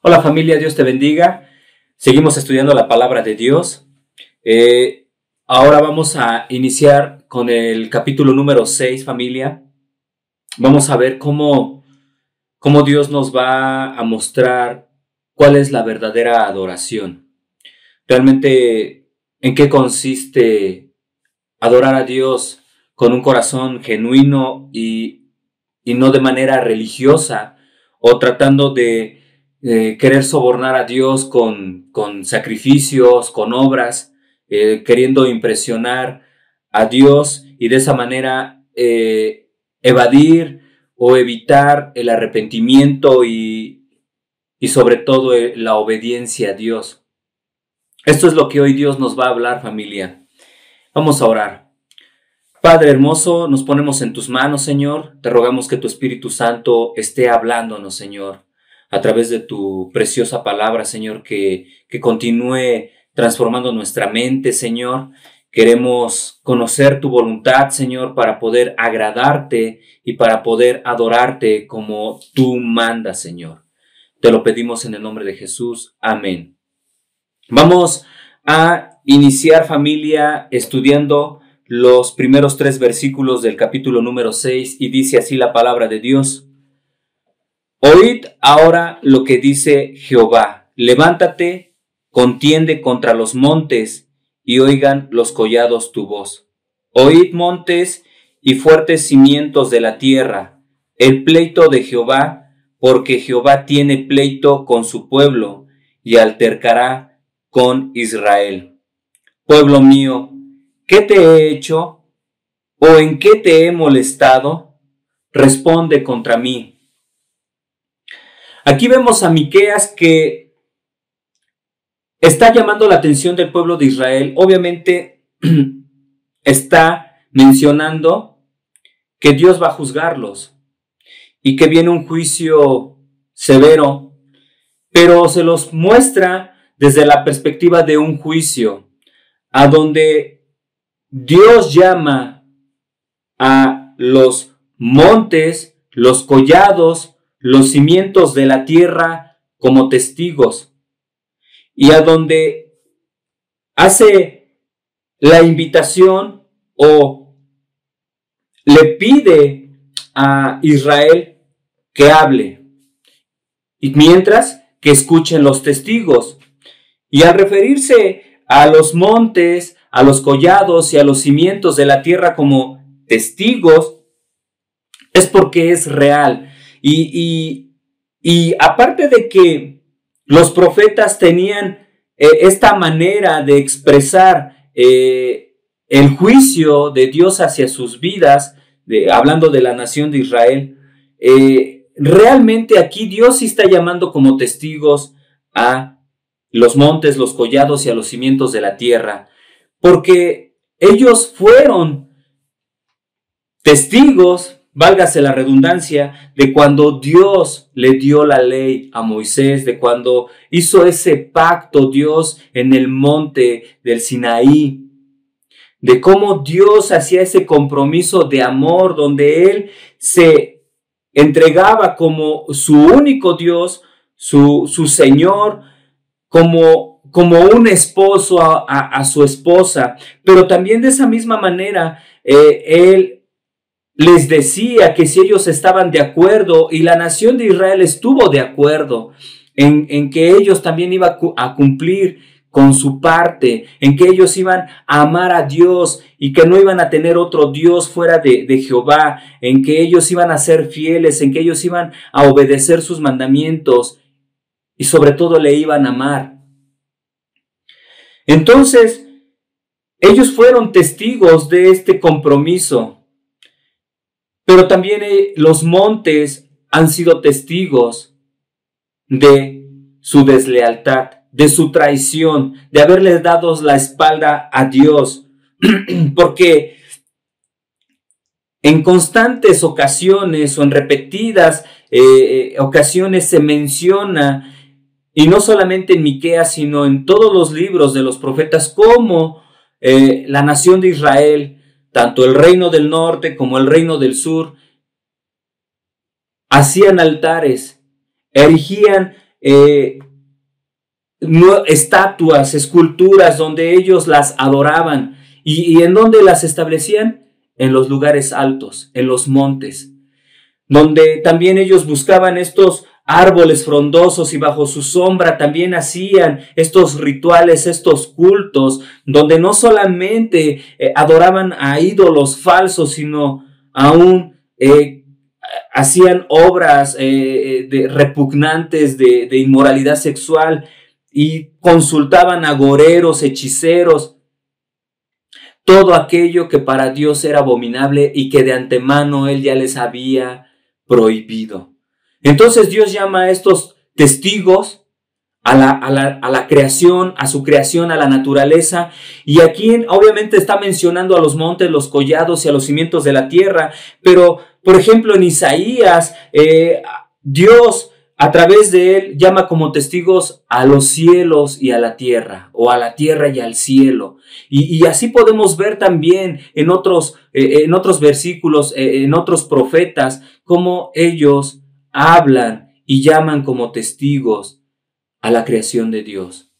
Hola familia, Dios te bendiga. Seguimos estudiando la palabra de Dios. Ahora vamos a iniciar con el capítulo número 6, familia. Vamos a ver cómo Dios nos va a mostrar cuál es la verdadera adoración. Realmente, ¿en qué consiste adorar a Dios con un corazón genuino y no de manera religiosa o tratando de querer sobornar a Dios con sacrificios, con obras, queriendo impresionar a Dios y de esa manera evadir o evitar el arrepentimiento y sobre todo la obediencia a Dios? Esto es lo que hoy Dios nos va a hablar, familia. Vamos a orar. Padre hermoso, nos ponemos en tus manos, Señor. Te rogamos que tu Espíritu Santo esté hablándonos, Señor, a través de tu preciosa palabra, Señor, que continúe transformando nuestra mente, Señor. Queremos conocer tu voluntad, Señor, para poder agradarte y para poder adorarte como tú mandas, Señor. Te lo pedimos en el nombre de Jesús. Amén. Vamos a iniciar, familia, estudiando los primeros 3 versículos del capítulo número 6, y dice así la palabra de Dios. Oíd ahora lo que dice Jehová. Levántate, contiende contra los montes, y oigan los collados tu voz. Oíd montes y fuertes cimientos de la tierra, el pleito de Jehová, porque Jehová tiene pleito con su pueblo, y altercará con Israel. Pueblo mío, ¿qué te he hecho? ¿O en qué te he molestado? Responde contra mí. Aquí vemos a Miqueas que está llamando la atención del pueblo de Israel. Obviamente está mencionando que Dios va a juzgarlos y que viene un juicio severo, pero se los muestra desde la perspectiva de un juicio, a donde Dios llama a los montes, los collados, los cimientos de la tierra como testigos, y a donde hace la invitación o le pide a Israel que hable, y mientras que escuchen los testigos. Y al referirse a los montes, a los collados y a los cimientos de la tierra como testigos, es porque es real. Y aparte de que los profetas tenían esta manera de expresar el juicio de Dios hacia sus vidas, hablando de la nación de Israel, realmente aquí Dios sí está llamando como testigos a los montes, los collados y a los cimientos de la tierra, porque ellos fueron testigos, válgase la redundancia, de cuando Dios le dio la ley a Moisés, de cuando hizo ese pacto Dios en el monte del Sinaí, de cómo Dios hacía ese compromiso de amor donde Él se entregaba como su único Dios, su Señor, como un esposo a su esposa, pero también de esa misma manera Él les decía que si ellos estaban de acuerdo, y la nación de Israel estuvo de acuerdo en que ellos también iban a cumplir con su parte, en que ellos iban a amar a Dios y que no iban a tener otro Dios fuera de Jehová, en que ellos iban a ser fieles, en que ellos iban a obedecer sus mandamientos y sobre todo le iban a amar. Entonces, ellos fueron testigos de este compromiso. Pero también los montes han sido testigos de su deslealtad, de su traición, de haberles dado la espalda a Dios. Porque en constantes ocasiones o en repetidas ocasiones se menciona, y no solamente en Miqueas, sino en todos los libros de los profetas, cómo la nación de Israel, tanto el reino del norte como el reino del sur, hacían altares, erigían estatuas, esculturas donde ellos las adoraban. ¿Y en dónde las establecían? En los lugares altos, en los montes, donde también ellos buscaban estos árboles frondosos y bajo su sombra también hacían estos rituales, estos cultos, donde no solamente adoraban a ídolos falsos, sino aún hacían obras repugnantes de inmoralidad sexual y consultaban a agoreros, hechiceros, todo aquello que para Dios era abominable y que de antemano Él ya les había prohibido. Entonces Dios llama a estos testigos a la creación, a su creación, a la naturaleza. Y aquí obviamente está mencionando a los montes, los collados y a los cimientos de la tierra. Pero, por ejemplo, en Isaías, Dios a través de él llama como testigos a los cielos y a la tierra, o a la tierra y al cielo. Y así podemos ver también en otros versículos, en otros profetas, cómo ellos hablan y llaman como testigos a la creación de Dios.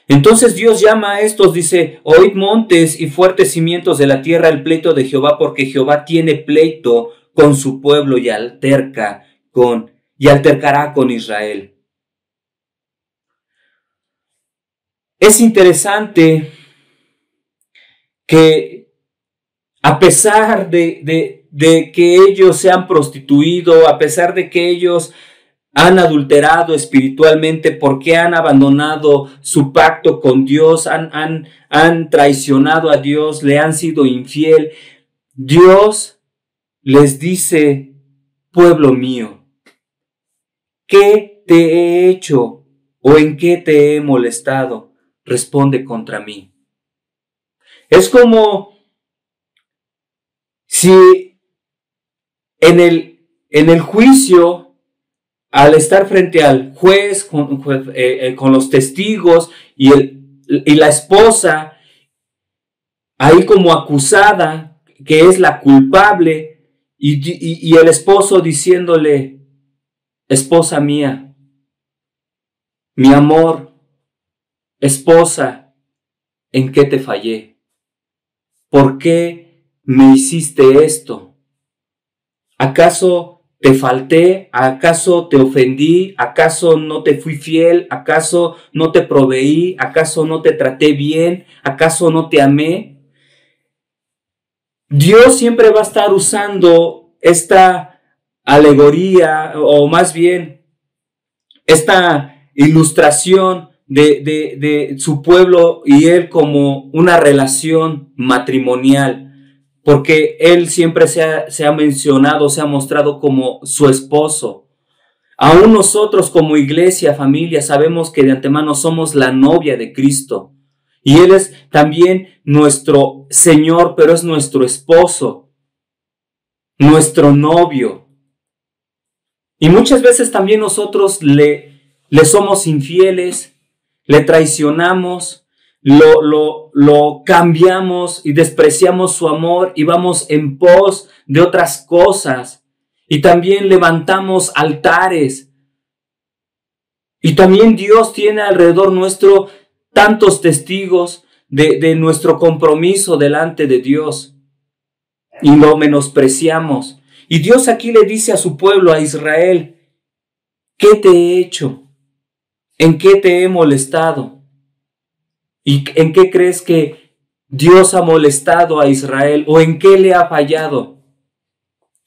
Entonces Dios llama a estos, dice: oíd montes y fuertes cimientos de la tierra el pleito de Jehová, porque Jehová tiene pleito con su pueblo y altercará con Israel. Es interesante que a pesar de que ellos se han prostituido, a pesar de que ellos han adulterado espiritualmente, porque han abandonado su pacto con Dios, han traicionado a Dios, le han sido infiel, Dios les dice: pueblo mío, ¿qué te he hecho o en qué te he molestado? Responde contra mí. Es como si en el juicio, al estar frente al juez con los testigos y la esposa ahí como acusada, que es la culpable, y el esposo diciéndole: esposa mía, mi amor, esposa, ¿en qué te fallé? ¿Por qué me hiciste esto? ¿Acaso te falté? ¿Acaso te ofendí? ¿Acaso no te fui fiel? ¿Acaso no te proveí? ¿Acaso no te traté bien? ¿Acaso no te amé? Dios siempre va a estar usando esta alegoría, o más bien esta ilustración de su pueblo y él como una relación matrimonial, porque él siempre se ha mencionado, se ha mostrado como su esposo. Aún nosotros como iglesia, familia, sabemos que de antemano somos la novia de Cristo. Y Él es también nuestro Señor, pero es nuestro esposo, nuestro novio. Y muchas veces también nosotros le somos infieles, le traicionamos, lo cambiamos y despreciamos su amor y vamos en pos de otras cosas. Y también levantamos altares. Y también Dios tiene alrededor nuestro tantos testigos de nuestro compromiso delante de Dios. Y lo menospreciamos. Y Dios aquí le dice a su pueblo, a Israel: ¿qué te he hecho? ¿En qué te he molestado? ¿Y en qué crees que Dios ha molestado a Israel? ¿O en qué le ha fallado?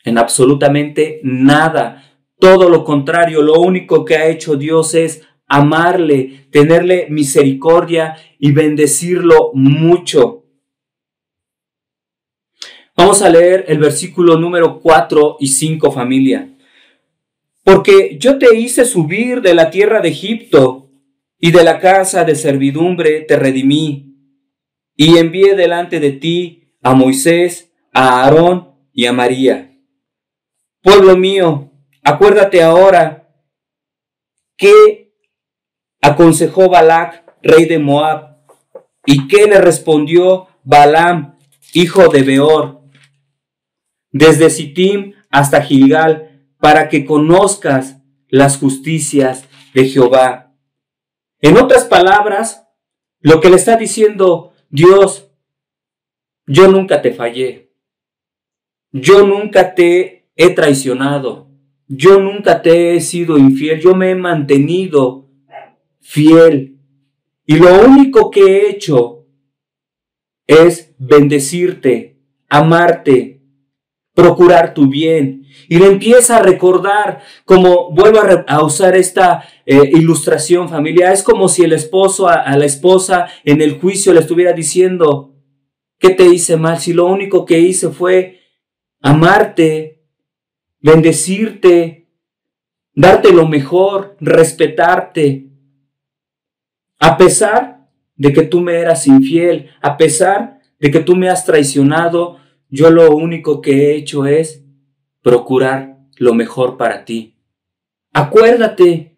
En absolutamente nada. Todo lo contrario, lo único que ha hecho Dios es amarle, tenerle misericordia y bendecirlo mucho. Vamos a leer el versículo número 4 y 5, familia. Porque yo te hice subir de la tierra de Egipto, y de la casa de servidumbre te redimí, y envié delante de ti a Moisés, a Aarón y a María. Pueblo mío, acuérdate ahora qué aconsejó Balac, rey de Moab, y qué le respondió Balaam, hijo de Beor, desde Sittim hasta Gilgal, para que conozcas las justicias de Jehová. En otras palabras, lo que le está diciendo Dios: yo nunca te fallé, yo nunca te he traicionado, yo nunca te he sido infiel, yo me he mantenido fiel. Y lo único que he hecho es bendecirte, amarte, procurar tu bien. Y le empieza a recordar, como vuelvo a usar esta ilustración, familia, es como si el esposo a la esposa en el juicio le estuviera diciendo: ¿qué te hice mal? Si lo único que hice fue amarte, bendecirte, darte lo mejor, respetarte. A pesar de que tú me eras infiel, a pesar de que tú me has traicionado, yo lo único que he hecho es procurar lo mejor para ti. Acuérdate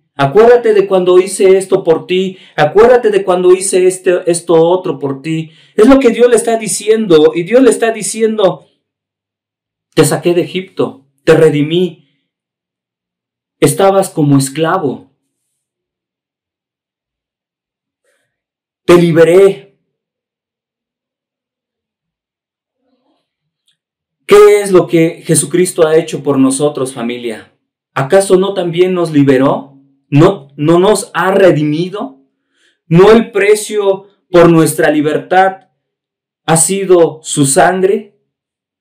de cuando hice esto por ti, acuérdate de cuando hice esto otro por ti. Es lo que Dios le está diciendo, y Dios le está diciendo: te saqué de Egipto, te redimí, estabas como esclavo, te liberé. ¿Qué es lo que Jesucristo ha hecho por nosotros, familia? ¿Acaso no también nos liberó? ¿No nos ha redimido? ¿No el precio por nuestra libertad ha sido su sangre?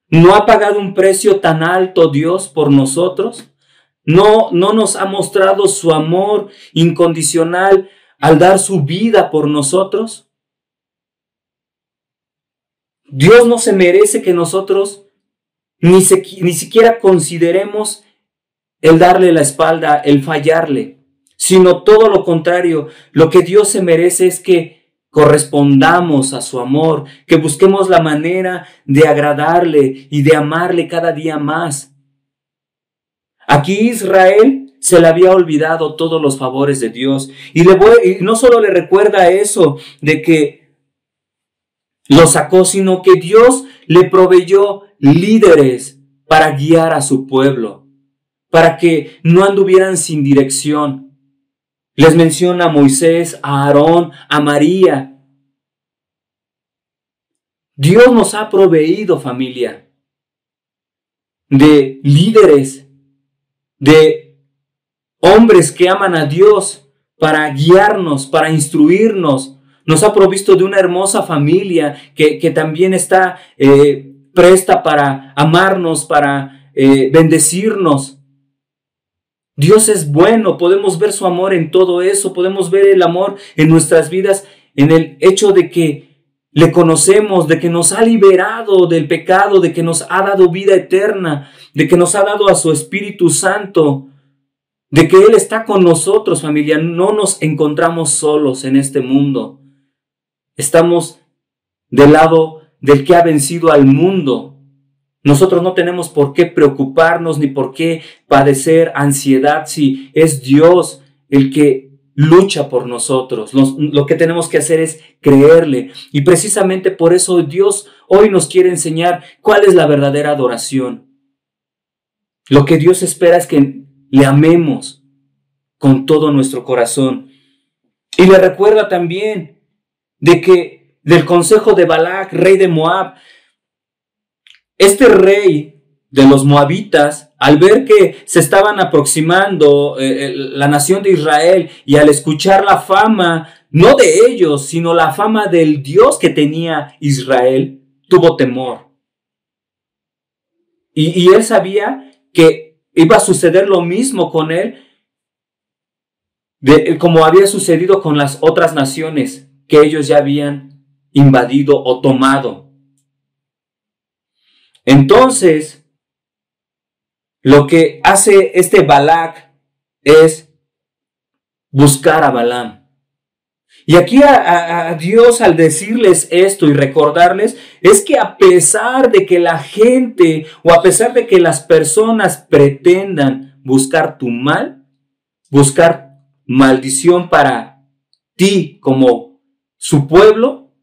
¿No ha pagado un precio tan alto Dios por nosotros? ¿No nos ha mostrado su amor incondicional al dar su vida por nosotros? Dios no se merece que nosotros ni siquiera consideremos el darle la espalda, el fallarle, sino todo lo contrario. Lo que Dios se merece es que correspondamos a su amor, que busquemos la manera de agradarle y de amarle cada día más. Aquí Israel se le había olvidado todos los favores de Dios, y no solo le recuerda eso de que lo sacó, sino que Dios le proveyó líderes para guiar a su pueblo, para que no anduvieran sin dirección. Les menciona a Moisés, a Aarón, a María. Dios nos ha proveído, familia, de líderes, de hombres que aman a Dios para guiarnos, para instruirnos. Nos ha provisto de una hermosa familia que también está presta para amarnos, para bendecirnos. Dios es bueno, podemos ver su amor en todo eso, podemos ver el amor en nuestras vidas, en el hecho de que le conocemos, de que nos ha liberado del pecado, de que nos ha dado vida eterna, de que nos ha dado a su Espíritu Santo, de que Él está con nosotros, familia. No nos encontramos solos en este mundo. Estamos del lado del que ha vencido al mundo. Nosotros no tenemos por qué preocuparnos ni por qué padecer ansiedad si es Dios el que lucha por nosotros. Lo que tenemos que hacer es creerle. Y precisamente por eso Dios hoy nos quiere enseñar cuál es la verdadera adoración. Lo que Dios espera es que le amemos con todo nuestro corazón. Y le recuerda también del consejo de Balac, rey de Moab. Este rey de los moabitas, al ver que se estaban aproximando la nación de Israel, y al escuchar la fama, no de ellos, sino la fama del Dios que tenía Israel, tuvo temor. Y él sabía que iba a suceder lo mismo con él, como había sucedido con las otras naciones que ellos ya habían invadido o tomado. Entonces, lo que hace este Balac es buscar a Balaam. Y aquí a Dios, al decirles esto y recordarles, es que a pesar de que la gente o a pesar de que las personas pretendan buscar tu mal, buscar maldición para ti como su pueblo,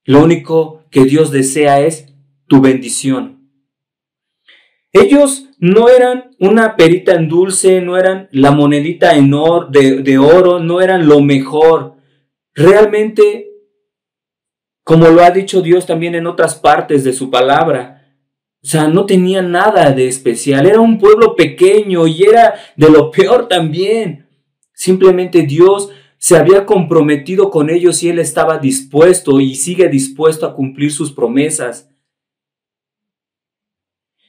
lo único que Dios desea es tu bendición. Ellos no eran una perita en dulce, no eran la monedita de oro, no eran lo mejor. Realmente, como lo ha dicho Dios también en otras partes de su palabra, o sea, no tenían nada de especial. Era un pueblo pequeño y era de lo peor también. Simplemente Dios se había comprometido con ellos y Él estaba dispuesto y sigue dispuesto a cumplir sus promesas.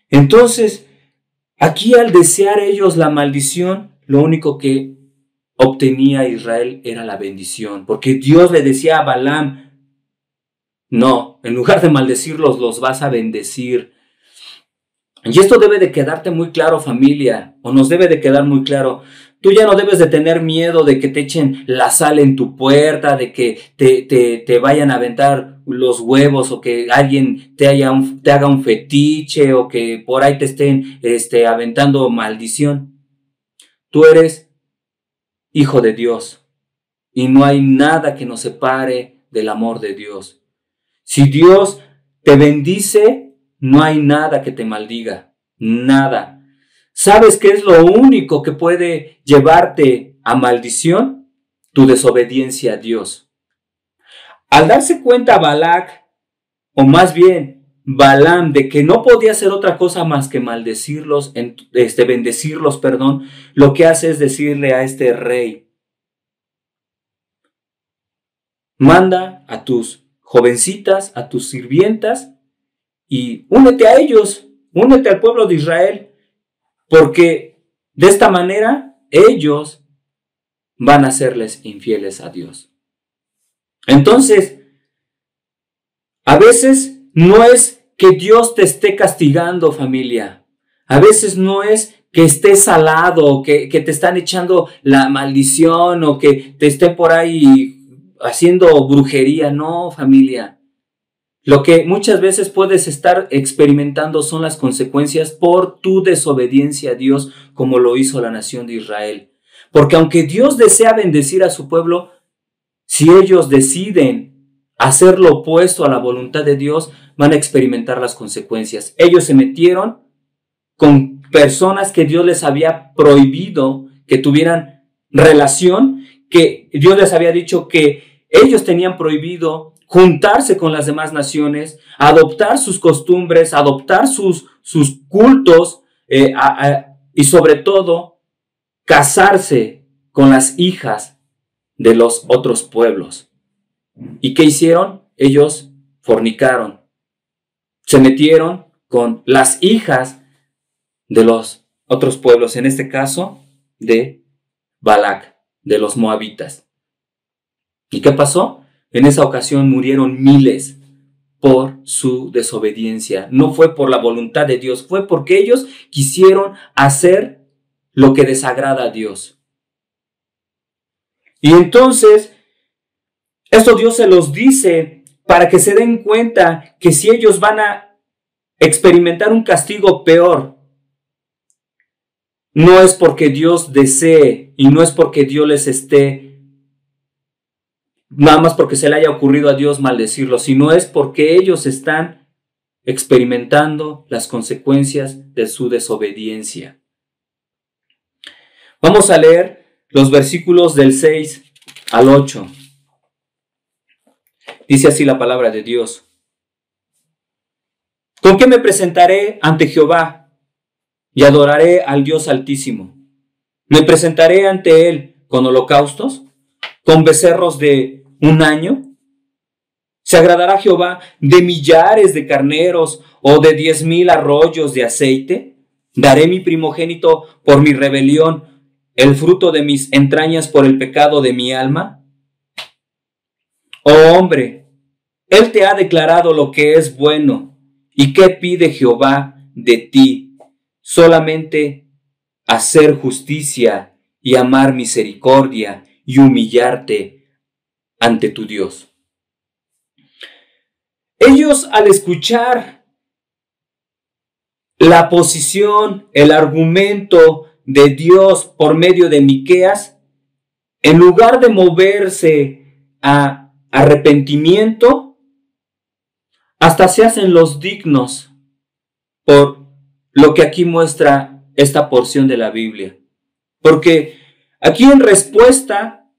Entonces, aquí al desear ellos la maldición, lo único que obtenía Israel era la bendición, porque Dios le decía a Balaam, no, en lugar de maldecirlos, los vas a bendecir. Y esto debe de quedarte muy claro, familia, o nos debe de quedar muy claro. Tú ya no debes de tener miedo de que te echen la sal en tu puerta, de que te vayan a aventar los huevos, o que alguien te haga un fetiche, o que por ahí te estén aventando maldición. Tú eres hijo de Dios y no hay nada que nos separe del amor de Dios. Si Dios te bendice, no hay nada que te maldiga, nada. ¿Sabes qué es lo único que puede llevarte a maldición? Tu desobediencia a Dios. Al darse cuenta Balac, o más bien Balaam, de que no podía hacer otra cosa más que maldecirlos, bendecirlos, lo que hace es decirle a este rey, manda a tus jovencitas, a tus sirvientas, y únete a ellos, únete al pueblo de Israel, porque de esta manera ellos van a serles infieles a Dios. Entonces, a veces no es que Dios te esté castigando, familia. A veces no es que estés salado, que te están echando la maldición, o que te esté por ahí haciendo brujería. No, familia. Lo que muchas veces puedes estar experimentando son las consecuencias por tu desobediencia a Dios, como lo hizo la nación de Israel. Porque aunque Dios desea bendecir a su pueblo, si ellos deciden hacer lo opuesto a la voluntad de Dios, van a experimentar las consecuencias. Ellos se metieron con personas que Dios les había prohibido que tuvieran relación, que Dios les había dicho que ellos tenían prohibido juntarse con las demás naciones, adoptar sus costumbres, adoptar sus cultos, y sobre todo casarse con las hijas de los otros pueblos. ¿Y qué hicieron? Ellos fornicaron, se metieron con las hijas de los otros pueblos, en este caso de Balac, de los moabitas. ¿Y qué pasó? En esa ocasión murieron miles por su desobediencia. No fue por la voluntad de Dios, fue porque ellos quisieron hacer lo que desagrada a Dios. Y entonces, esto Dios se los dice para que se den cuenta que si ellos van a experimentar un castigo peor, no es porque Dios desee y no es porque Dios les esté, nada más porque se le haya ocurrido a Dios maldecirlos, sino es porque ellos están experimentando las consecuencias de su desobediencia. Vamos a leer los versículos del 6 al 8. Dice así la palabra de Dios. ¿Con qué me presentaré ante Jehová y adoraré al Dios Altísimo? ¿Me presentaré ante Él con holocaustos, con becerros de un año? ¿Se agradará Jehová de millares de carneros o de 10,000 arroyos de aceite? ¿Daré mi primogénito por mi rebelión, el fruto de mis entrañas por el pecado de mi alma? Oh hombre, Él te ha declarado lo que es bueno. ¿Y qué pide Jehová de ti? Solamente hacer justicia y amar misericordia y humillarte ante tu Dios. Ellos, al escuchar la posición, el argumento de Dios por medio de Miqueas, en lugar de moverse a arrepentimiento, hasta se hacen los dignos por lo que aquí muestra esta porción de la Biblia. Porque aquí en respuesta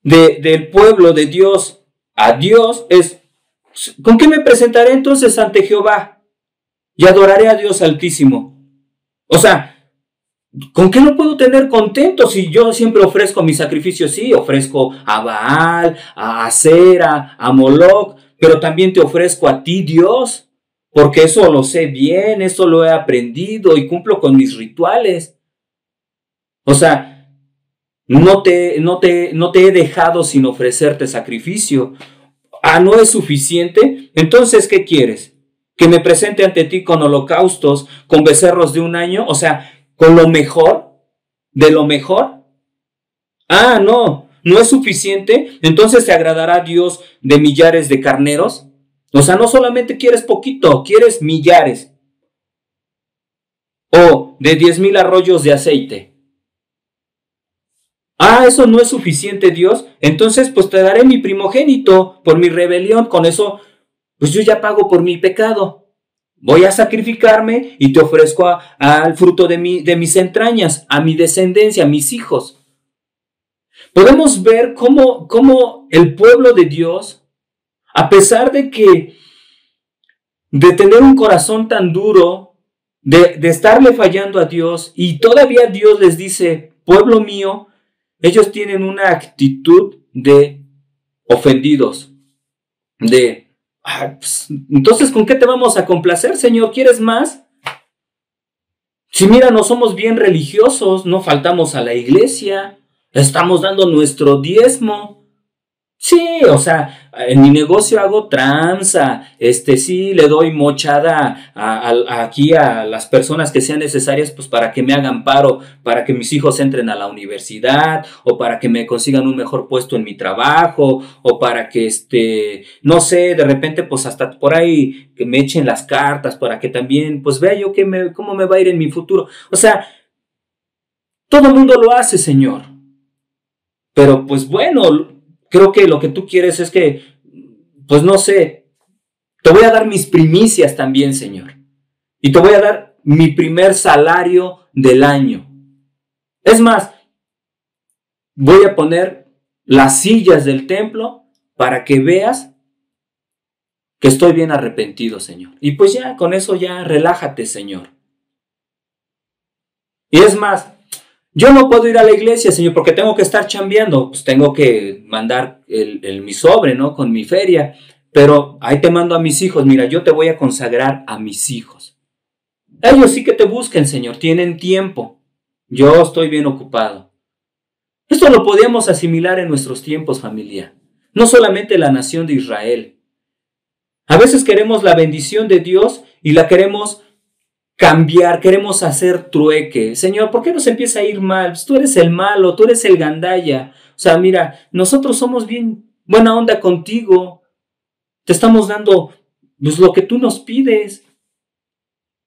del pueblo de Dios a Dios es, ¿con qué me presentaré entonces ante Jehová? Y adoraré a Dios Altísimo. O sea, ¿con qué lo puedo tener contento si yo siempre ofrezco mi sacrificio? Sí, ofrezco a Baal, a Acera, a Moloc, pero también te ofrezco a ti, Dios, porque eso lo sé bien, eso lo he aprendido y cumplo con mis rituales. O sea, no te he dejado sin ofrecerte sacrificio. Ah, ¿no es suficiente? Entonces, ¿qué quieres? ¿Que me presente ante ti con holocaustos, con becerros de un año? O sea, con lo mejor, de lo mejor. Ah, no, no es suficiente. Entonces, ¿te agradará Dios de millares de carneros? O sea, no solamente quieres poquito, quieres millares. O de 10,000 arroyos de aceite. Ah, eso no es suficiente, Dios. Entonces, pues te daré mi primogénito por mi rebelión. Con eso, pues yo ya pago por mi pecado. Voy a sacrificarme y te ofrezco al fruto de mis entrañas, a mi descendencia, a mis hijos. Podemos ver cómo el pueblo de Dios, a pesar de tener un corazón tan duro, de estarle fallando a Dios, y todavía Dios les dice, pueblo mío, ellos tienen una actitud de ofendidos, pues, entonces, ¿con qué te vamos a complacer, Señor? ¿Quieres más? Si mira, no somos bien religiosos, no faltamos a la iglesia, estamos dando nuestro diezmo. Sí, o sea, en mi negocio hago tranza, sí, le doy mochada aquí a las personas que sean necesarias, pues para que me hagan paro, para que mis hijos entren a la universidad, o para que me consigan un mejor puesto en mi trabajo, o para que, no sé, de repente, pues hasta por ahí que me echen las cartas, para que también, pues vea yo cómo me va a ir en mi futuro. O sea, todo el mundo lo hace, Señor. Pero pues bueno, creo que lo que tú quieres es que, pues no sé, te voy a dar mis primicias también, Señor. Y te voy a dar mi primer salario del año. Es más, voy a poner las sillas del templo para que veas que estoy bien arrepentido, Señor. Y pues ya, con eso ya relájate, Señor. Y es más, yo no puedo ir a la iglesia, Señor, porque tengo que estar chambeando. Pues tengo que mandar mi sobre, ¿no? Con mi feria. Pero ahí te mando a mis hijos. Mira, yo te voy a consagrar a mis hijos. Ellos sí que te busquen, Señor. Tienen tiempo. Yo estoy bien ocupado. Esto lo podíamos asimilar en nuestros tiempos, familia. No solamente la nación de Israel. A veces queremos la bendición de Dios y la queremos cambiar, queremos hacer trueque. Señor, ¿por qué nos empieza a ir mal? Pues tú eres el malo, tú eres el gandalla. O sea, mira, nosotros somos bien buena onda contigo. Te estamos dando pues, lo que tú nos pides.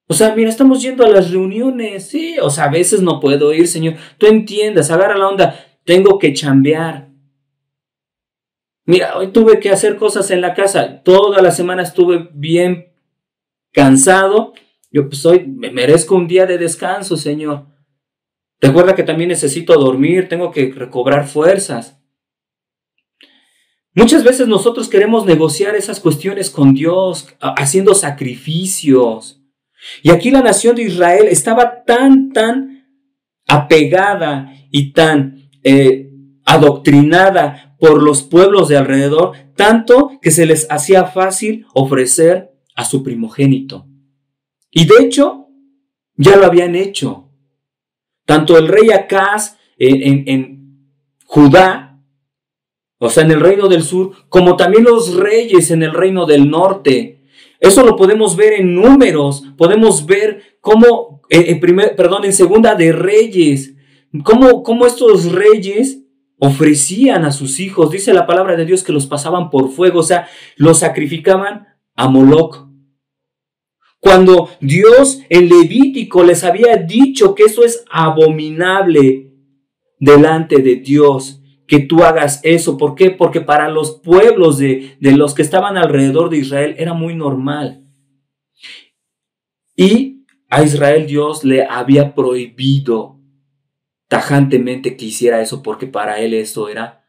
O sea, mira, estamos yendo a las reuniones. Sí, o sea, a veces no puedo ir, Señor. Tú entiendas, agarra la onda. Tengo que chambear. Mira, hoy tuve que hacer cosas en la casa. Toda la semana estuve bien cansado. Yo pues hoy me merezco un día de descanso, Señor. Recuerda que también necesito dormir, tengo que recobrar fuerzas. Muchas veces nosotros queremos negociar esas cuestiones con Dios, haciendo sacrificios. Y aquí la nación de Israel estaba tan apegada y tan adoctrinada por los pueblos de alrededor, tanto que se les hacía fácil ofrecer a su primogénito. Y de hecho, ya lo habían hecho. Tanto el rey Acaz en Judá, o sea, en el reino del sur, como también los reyes en el reino del norte. Eso lo podemos ver en Números, podemos ver cómo, en Segunda de Reyes, cómo estos reyes ofrecían a sus hijos. Dice la palabra de Dios que los pasaban por fuego, o sea, los sacrificaban a Moloc. Cuando Dios en Levítico les había dicho que eso es abominable delante de Dios, que tú hagas eso. ¿Por qué? Porque para los pueblos de los que estaban alrededor de Israel era muy normal. Y a Israel Dios le había prohibido tajantemente que hiciera eso, porque para él esto era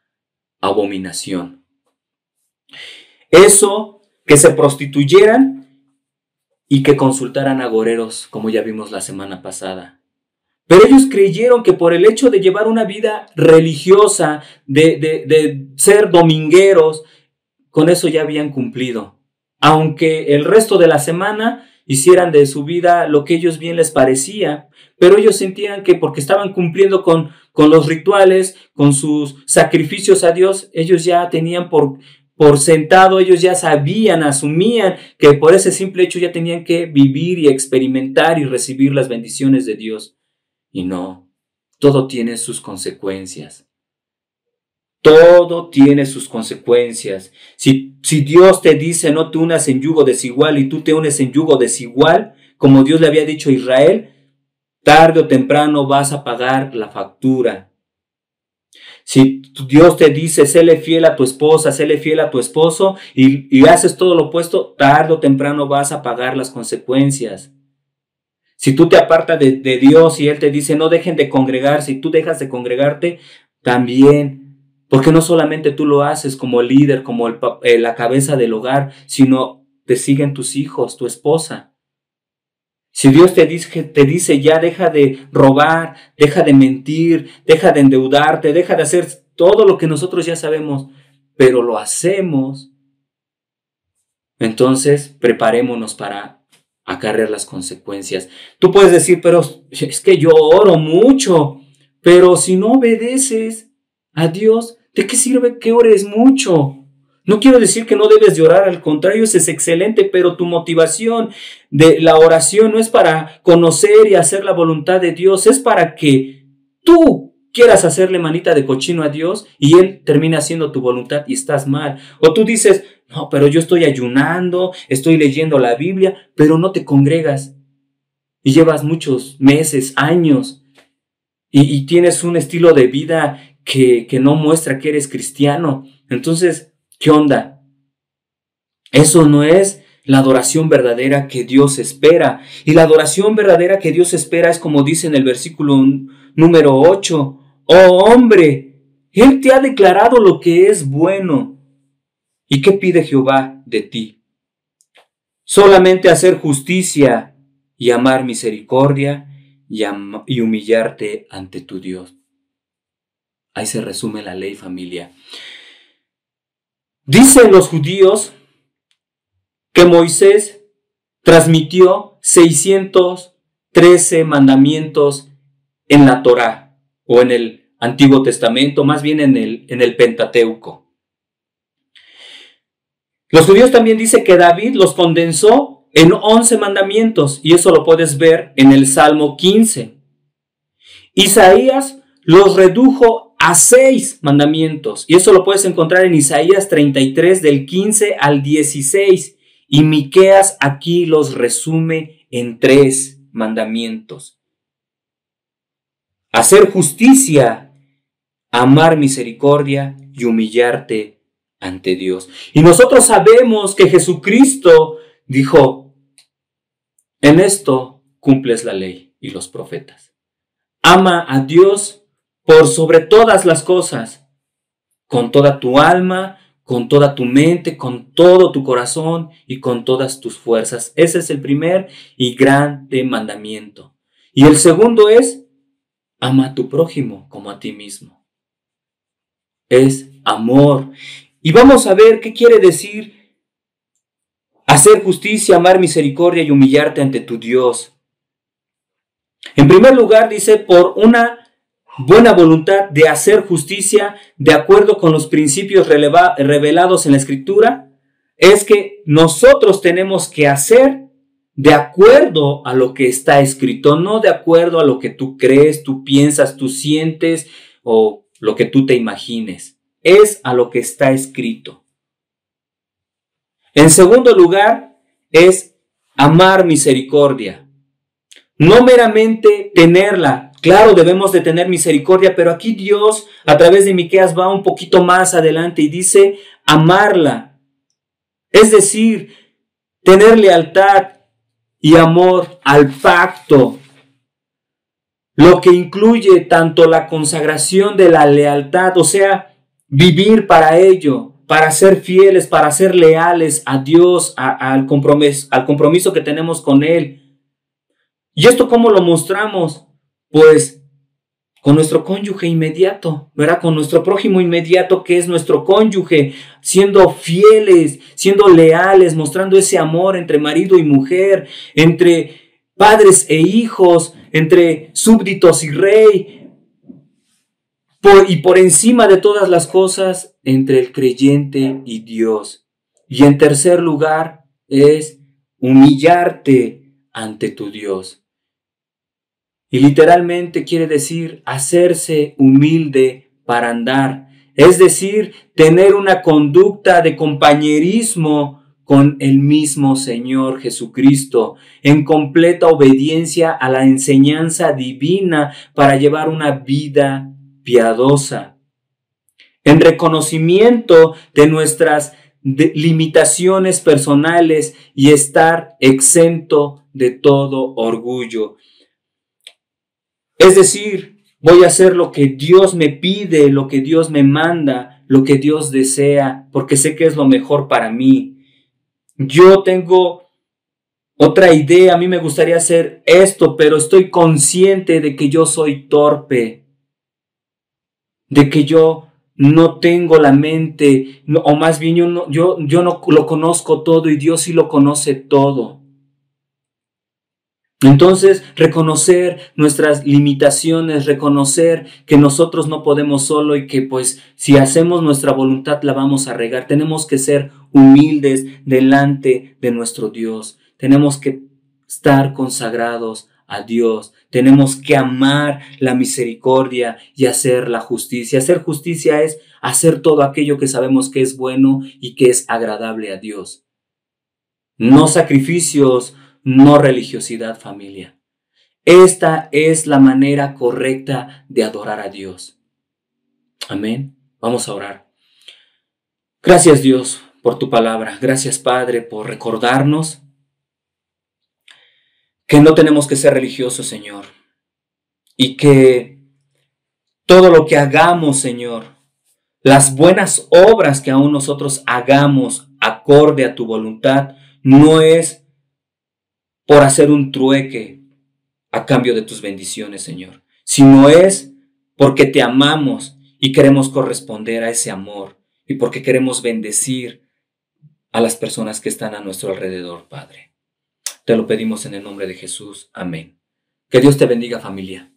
abominación. Eso, que se prostituyeran y que consultaran agoreros, como ya vimos la semana pasada. Pero ellos creyeron que por el hecho de llevar una vida religiosa, de ser domingueros, con eso ya habían cumplido. Aunque el resto de la semana hicieran de su vida lo que ellos bien les parecía, pero ellos sentían que porque estaban cumpliendo con los rituales, con sus sacrificios a Dios, ellos ya tenían por sentado, ellos ya sabían, asumían que por ese simple hecho ya tenían que vivir y experimentar y recibir las bendiciones de Dios. Y no, todo tiene sus consecuencias. Todo tiene sus consecuencias. Si Dios te dice no te unas en yugo desigual y tú te unes en yugo desigual, como Dios le había dicho a Israel, tarde o temprano vas a pagar la factura. Si Dios te dice, séle fiel a tu esposa, séle fiel a tu esposo, y haces todo lo opuesto, tarde o temprano vas a pagar las consecuencias. Si tú te apartas de Dios y Él te dice, no dejen de congregarse, y tú dejas de congregarte, también, porque no solamente tú lo haces como líder, como la cabeza del hogar, sino te siguen tus hijos, tu esposa. Si Dios te dice ya deja de robar, deja de mentir, deja de endeudarte, deja de hacer todo lo que nosotros ya sabemos, pero lo hacemos, entonces preparémonos para acarrear las consecuencias. Tú puedes decir, pero es que yo oro mucho, pero si no obedeces a Dios, ¿de qué sirve que ores mucho? No quiero decir que no debes de orar, al contrario, eso es excelente, pero tu motivación de la oración no es para conocer y hacer la voluntad de Dios, es para que tú quieras hacerle manita de cochino a Dios y Él termina haciendo tu voluntad y estás mal. O tú dices, no, pero yo estoy ayunando, estoy leyendo la Biblia, pero no te congregas y llevas muchos meses, años y tienes un estilo de vida que no muestra que eres cristiano. Entonces, ¿qué onda? Eso no es la adoración verdadera que Dios espera. Y la adoración verdadera que Dios espera es como dice en el versículo número 8. Oh hombre, Él te ha declarado lo que es bueno. ¿Y qué pide Jehová de ti? Solamente hacer justicia y amar misericordia y humillarte ante tu Dios. Ahí se resume la ley, familia. Dicen los judíos que Moisés transmitió 613 mandamientos en la Torá o en el Antiguo Testamento, más bien en el Pentateuco. Los judíos también dicen que David los condensó en 11 mandamientos y eso lo puedes ver en el Salmo 15. Isaías los redujo a 6 mandamientos y eso lo puedes encontrar en Isaías 33 del 15 al 16. Y Miqueas aquí los resume en 3 mandamientos. Hacer justicia, amar misericordia y humillarte ante Dios. Y nosotros sabemos que Jesucristo dijo, en esto cumples la ley y los profetas. Ama a Dios por sobre todas las cosas, con toda tu alma, con toda tu mente, con todo tu corazón y con todas tus fuerzas. Ese es el primer y grande mandamiento. Y el segundo es, ama a tu prójimo como a ti mismo. Es amor. Y vamos a ver qué quiere decir hacer justicia, amar misericordia y humillarte ante tu Dios. En primer lugar dice, por una buena voluntad de hacer justicia de acuerdo con los principios revelados en la Escritura, es que nosotros tenemos que hacer de acuerdo a lo que está escrito, no de acuerdo a lo que tú crees, tú piensas, tú sientes o lo que tú te imagines. Es a lo que está escrito. En segundo lugar, es amar misericordia. No meramente tenerla. Claro, debemos de tener misericordia, pero aquí Dios, a través de Miqueas, va un poquito más adelante y dice amarla. Es decir, tener lealtad, y amor al pacto, lo que incluye tanto la consagración de la lealtad, o sea, vivir para ello, para ser fieles, para ser leales a Dios, al compromiso que tenemos con Él. ¿Y esto cómo lo mostramos? Pues con nuestro cónyuge inmediato, ¿verdad? Con nuestro prójimo inmediato que es nuestro cónyuge, siendo fieles, siendo leales, mostrando ese amor entre marido y mujer, entre padres e hijos, entre súbditos y rey, y por encima de todas las cosas, entre el creyente y Dios. Y en tercer lugar es humillarte ante tu Dios. Y literalmente quiere decir hacerse humilde para andar. Es decir, tener una conducta de compañerismo con el mismo Señor Jesucristo, en completa obediencia a la enseñanza divina para llevar una vida piadosa. En reconocimiento de nuestras limitaciones personales y estar exento de todo orgullo. Es decir, voy a hacer lo que Dios me pide, lo que Dios me manda, lo que Dios desea, porque sé que es lo mejor para mí. Yo tengo otra idea, a mí me gustaría hacer esto, pero estoy consciente de que yo soy torpe, de que yo no tengo la mente, o más bien yo no lo conozco todo y Dios sí lo conoce todo. Entonces, reconocer nuestras limitaciones, reconocer que nosotros no podemos solo y que pues si hacemos nuestra voluntad la vamos a regar. Tenemos que ser humildes delante de nuestro Dios. Tenemos que estar consagrados a Dios. Tenemos que amar la misericordia y hacer la justicia. Hacer justicia es hacer todo aquello que sabemos que es bueno y que es agradable a Dios. No sacrificios, no religiosidad, familia. Esta es la manera correcta de adorar a Dios. Amén. Vamos a orar. Gracias, Dios, por tu palabra. Gracias, Padre, por recordarnos que no tenemos que ser religiosos, Señor. Y que todo lo que hagamos, Señor, las buenas obras que aún nosotros hagamos acorde a tu voluntad, no es por hacer un trueque a cambio de tus bendiciones, Señor, sino es porque te amamos y queremos corresponder a ese amor y porque queremos bendecir a las personas que están a nuestro alrededor, Padre. Te lo pedimos en el nombre de Jesús. Amén. Que Dios te bendiga, familia.